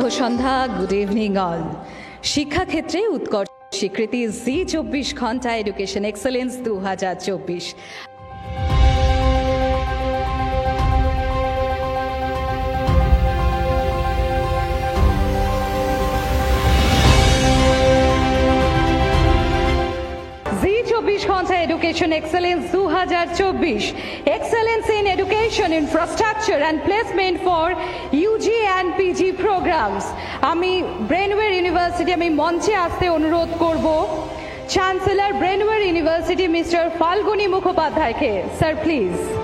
সন্ধ্যা, good evening all. শিক্ষাক্ষেত্রে উৎকর্ষ স্বীকৃতি জি 24 ঘন্টা এডুকেশন এক্সেলেন্স 2024। ঘন্টা education excellence 2024, excellence in education infrastructure and placement for UG and PG programs. আমি ব্রেনওয়্যার ইউনিভার্সিটি আমি মঞ্চে আসতে অনুরোধ করব chancellor Brainware university mister Falguni মুখোপাধ্যায়কে। Sir please.